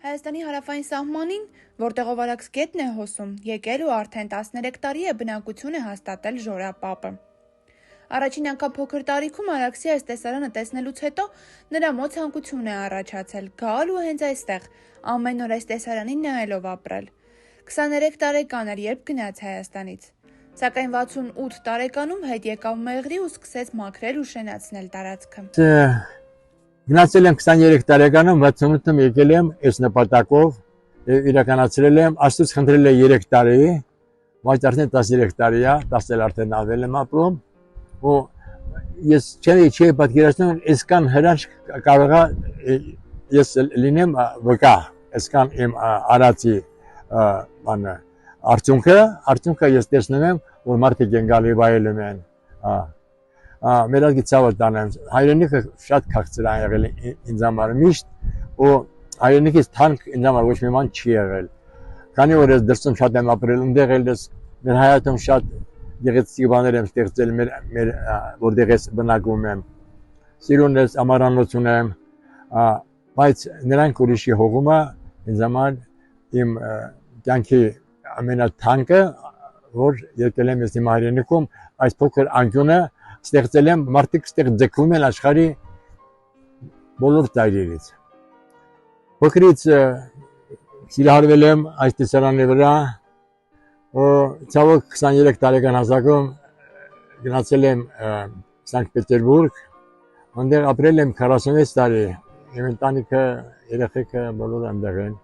Հայաստանի հարավային սահմանին, որտեղով Արաքս գետն է հոսում, եկել ու արդեն 13 տարի է բնակություն է հաստատել Ժորա պապը։ Առաջին անգամ փոքր տարիքում Արաքսի այս տեսարանը տեսնելուց հետո նրա մոտ ցանկություն է առաջացել գալ ու հենց այստեղ ամեն օր այս տեսարանին նայելով ապրել։ 23 տարեկան էր, երբ գնաց Հայաստանից, սակայն 68 տարեկանում հետ եկավ Մեղրի ու սկսեց մաքրել ու շենացնել տարածքը։ Գնացել եմ 23 տարեկանում, 68-ում եկել եմ այս նպատակով, իրականացրել եմ, Աստծուց խնդրել եմ 3 տարի, բայց արդեն 13 տարի է, 10 արդեն ավել եմ ապրում, ու ես չի պատկերացնում, այսքան հրաշք կարող է ես լինեմ վկա, այսքան իմ արածի արդյունքը ես տեսնում եմ, որ մարդիկ են գալի վայելում են, մեր ազգի ցավը տանեմ, հայրենիքը շատ քաղցր է եղել ինձ համար միշտ, ու հայրենիքից թանկ ինձ համար ոչ մի բան չի եղել, քանի որ ես դրսում շատ եմ ապրել, ընդեղ ես մեր հայատում շատ գեղեցիկ բաներ եմ ստեղծել, որտեղ ես բնակվում եմ, սիրուն ես, ամարանություն եմ, բայց նրանք ուրիշի հողումը ինձ համար իմ կյանքի ամենաթանկը, որ եկել եմ ես իմ հայրենիքում, այս փոքր անկյունը ստեղծել եմ, մարդիկ ստեղ ձգվում են աշխարհի բոլոր ծայրերից։ Փոքրից սիրահարվել եմ այս տեսարանի վրա, ու ցավոք 23 տարեկան հասակում գնացել եմ Սանկտ Պետերբուրգ, այնտեղ ապրել եմ 46 տարի, իմ ընտանիքը, երեխեքը բոլորը այնտեղ են։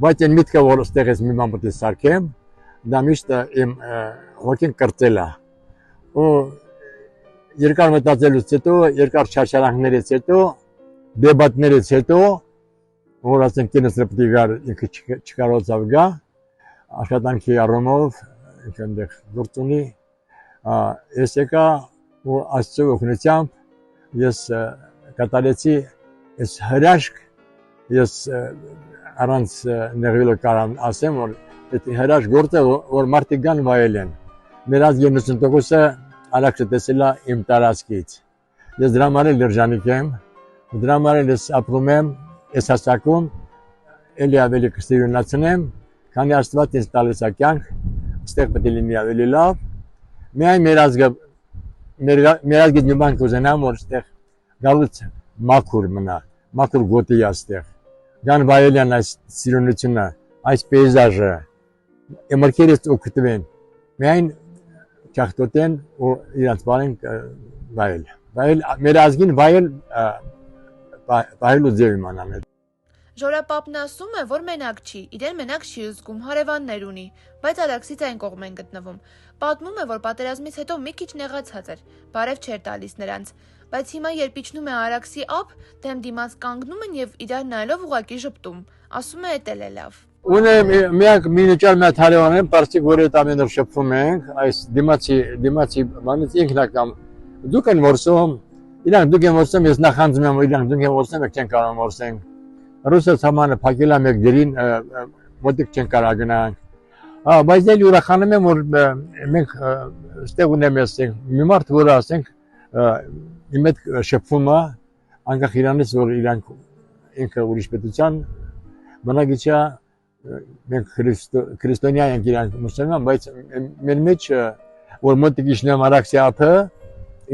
Բայց այն միտքը, որ ստեղ ես մի բան պետք է սարքեմ, դա միշտ իմ հոգին կրծել է։ Ու երկար մտածելուց հետո, երկար չարչարանքներից հետո, դեբատներից հետո, որ ասենք կինսը պետք է գար, ինքը չկարողացավ գա, աշխատանքի առումով, ինքը այնտեղ գործ ունի, ես եկա ու Աստծո օգնությամբ ես կատարեցի այս հրաշք, ես առանց նեղվելու կարամ ասեմ, որ այդ հրաշք գործը, որ մարդիկ գան վայելեն, մեր ազգի 90%-ը Արաքսը տեսել է իմ տարածքից, ես դրա համար էլ երջանիկ եմ, դրա համար էլ ես ապրում եմ, ես հասակում, էլի ավելի կստիրունացնեմ, քանի Աստված ինձ տալիս է կյանք, ստեղ պետք է լինի ավելի լավ, միայն մեր ազգից մի բան կուզենամ, որ ստեղ գալուց մաքուր մնա, մաքուր գոտի է ստեղ, գան վայելյան այս սիրունությունը, այս պեյզաժը, մրգերից օգտվեն, միայն չախտոտեն ու իրանց բարեն վայել, մեր ազգին վայելու ձև իմանան։ Ժորա պապն ասում է, որ մենակ չի, իրեն մենակ չի զգում, հարևաններ ունի, բայց Արաքսից այն կողմ են գտնվում։ Պատմում է, որ պատերազմից հետո մի քիչ նեղացած էր, բարև չէր տալիս նրանց, բայց հիմա երբ իջնում է Արաքսի ափ, դեմ դիմաց կանգնում են եւ իրար նայելով ուղակի ժպտում, ասում է էդ էլ է լավ։ Ունեմ միակ մինիչար մի հատ հարևան եմ, պարսիկ, որ այդ ամեն օր շփվում ենք, այս դիմացի բանից ինքնակամ դուք են որսում, իրանք դուք են որսում, ես նախանձում եմ, իրանք դուք են որսում, եք չեն կարող որսենք։ Ռուսը համանը փակել է մեկ դերին, մոտիկ չեն կարող գնանք։ Բայց դեռ ուրախանում եմ, որ մենք ստեղ ունեմ մի մարդ, որ ասենք իմ հետ շփվում է, անկախ իրանից, որ իրանք ինքը ուրիշ պետության բնակիչ է, մենք քրիստոնյա ենք, իրանք մուսուլման, բայց մեր մեջ, որ մոտիկ իջնում Արաքսի ափը,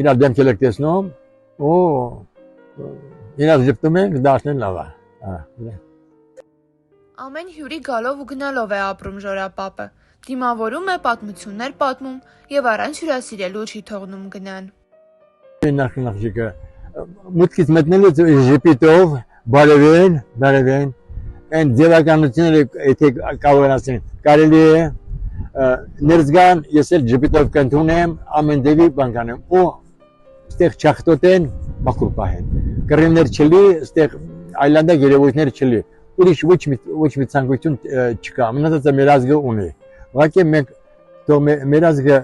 իրար դեմքել եք տեսնում, ու իրար ժպտում ենք, դաշնեն լավ է։ Ամեն հյուրի գալով ու գնալով է ապրում Ժորա պապը, դիմավորում է, պատմություններ պատմում եւ առանց հյուրասիրելու չի թողնում գնան։ Նախնախջիկը մուտքից մտնելուց ժպիտով բարևեն, այն ձևականությունները եթե կարող ասեն, կարելի է ներս գան, ես էլ ժպիտով կընդունեմ, ամեն դեպի բան կանեմ, ու ստեղ չախտոտեն, մաքուր պահեն, կռիվներ չլի, ստեղ այլանդակ երևույթներ չլի, ուրիշ ոչ մի ցանկություն չկա, մնացածը մեր ազգը ունի, ուղղակի մենք մեր ազգը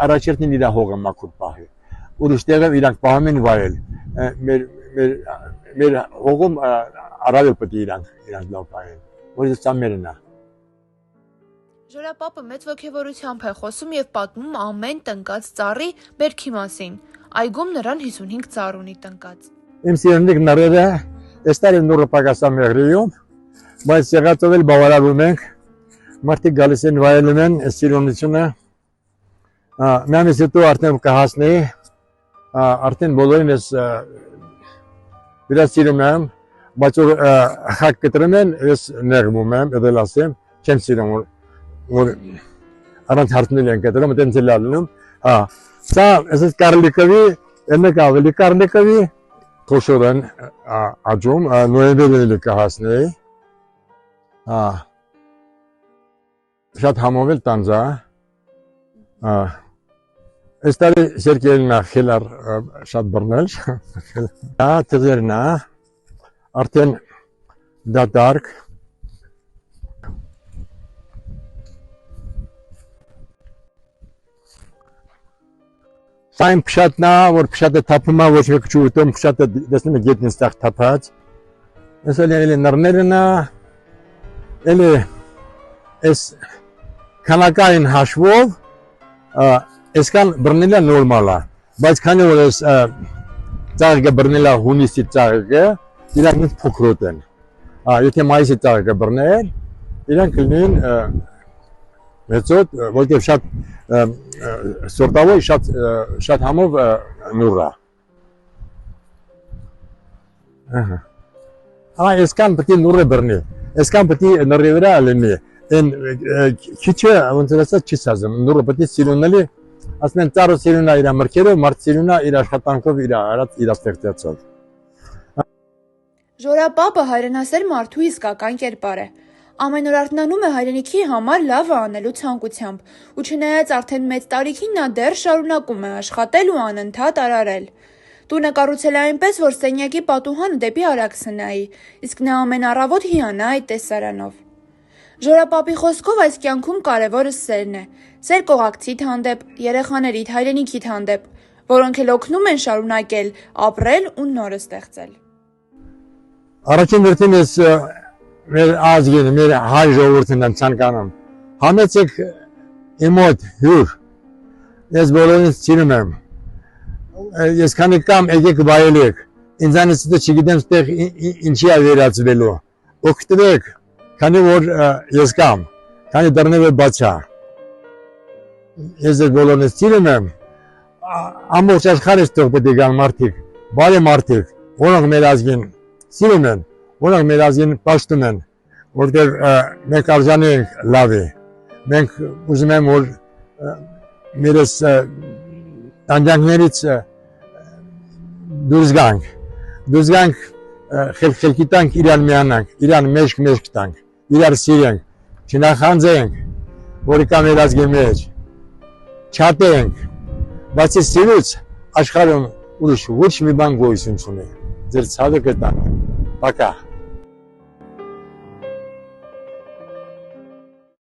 առաջերտին իր հողը մաքուր պահի, ուրիշ տեղը իրանք պահում են վայել, մեր հողում առավել պետք է իրանք լավ պահեն, որ սա մերն է։ Ժորա պապը մեծ ոգևորությամբ է խոսում եւ պատմում ամեն տնկած ծառի բերքի մասին, այգում նրան 55 ծառ ունի տնկած։ Իմ սիրունիկ նռերը, էստար են նուրը պագասա Մեղրիում, բայց եղածով էլ բավարարվում ենք։ Մարդիկ գալիս են վայելում են այս սիրունությունը։ Մյամից հետո արդեն կհասնեի, արդեն բոլորին ես վիրասիրում եմ, բայց որ խակ կտրում են, ես նեղմում եմ, edel ասեմ, չեմ սիրում, որ առանց հարցնել են կտրում, այդպես էլ ալնում։ Սա ես կարլիկովի, մեկ ավելի կարլիկովի խոշոր են աճում, նոյեմբերին կհասնեի։ Շատ համով էլ տանձա։ Այս տարի Սերգեյն խելար շատ բռնել։ Թղերն է, արդեն դատարկ։ Սա իմ փշատն է, որ փշատը թափում է, ոչ մեկ չուտում, փշատը տեսնում եք գետնին ստեղ թափած։ Այս էլ նռներն է, էլ այս քանակային հաշվով այսքան բռնելը նորմալ է, բայց քանի որ այս ծաղիկը բռնելը հունիսի ծաղիկը, իրանք ինձ փոքրոտ են։ Եթե մայիսի ծաղիկը բռնել, իրանք կլինեն մեծոտ, որտեղ շատ սորտավոր, շատ համով նուռ է։ Այսքան պետք է նուռը բռնի, այսքան պետք է նռի վրա լինի, այն քիչը ոնց ասած չի սազում, նուռը պետք է սիրունելի ասեն ծառը սիրունա իր մրգերով, մարդ սիրունա իր աշխատանքով, իր ստեղծածով։ Ժորապապը հայրենասեր մարդու իսկական կերպար է։ Ամեն օր արթնանում է հայրենիքի համար լավը անելու ցանկությամբ, ու չնայած արդեն մեծ տարիքին նա դեռ շարունակում է աշխատել ու անընդհատ արարել։ Տունը կառուցել է այնպես, որ սենյակի պատուհանը դեպի Արաքսը նայի, իսկ նա ամեն առավոտ հիանա այդ տեսարանով։ Ժորապապի խոսքով այս կյանքում կարևորը սերն է, սեր կողակցիդ հանդեպ, երեխաներիդ, հայրենիքիդ հանդեպ, որոնք էլ օգնում են շարունակել, ապրել ու նորը ստեղծել։ Առաջին հերթին ես մեր ազգին, մեր հայ ժողովուրդին եմ ցանկանում, համեցեք իմ մոտ հյուր, ես բոլորին սիրում եմ, ես քանի կամ եկեք վայելեք, ինձանից հետո չգիտեմ ստեղ ինչի է վերածվելու, օգտվեք, քանի որ ես կամ, քանի դռները բաց է, ես բոլորին սիրում եմ, ամբողջ աշխարհից թող պետք է գան մարդիկ, բարի մարդիկ, որոնք մեր ազգին սիրում են, որոնք մեր ազգին պաշտում են, որտեղ մենք արժանի ենք լավի, մենք ուզում եմ, որ մեր տանջանքներից դուրս գանք, խելքի տանք, իրան միանանք, իրան մեջք տանք, իրար սիրենք, չնախանձենք, որի կա մեր ազգի մեջ, չատենք, բացի սիրուց աշխարհում ուրիշ ոչ մի բան գոյություն չունի, ձեր ցավը կտանք, պակա։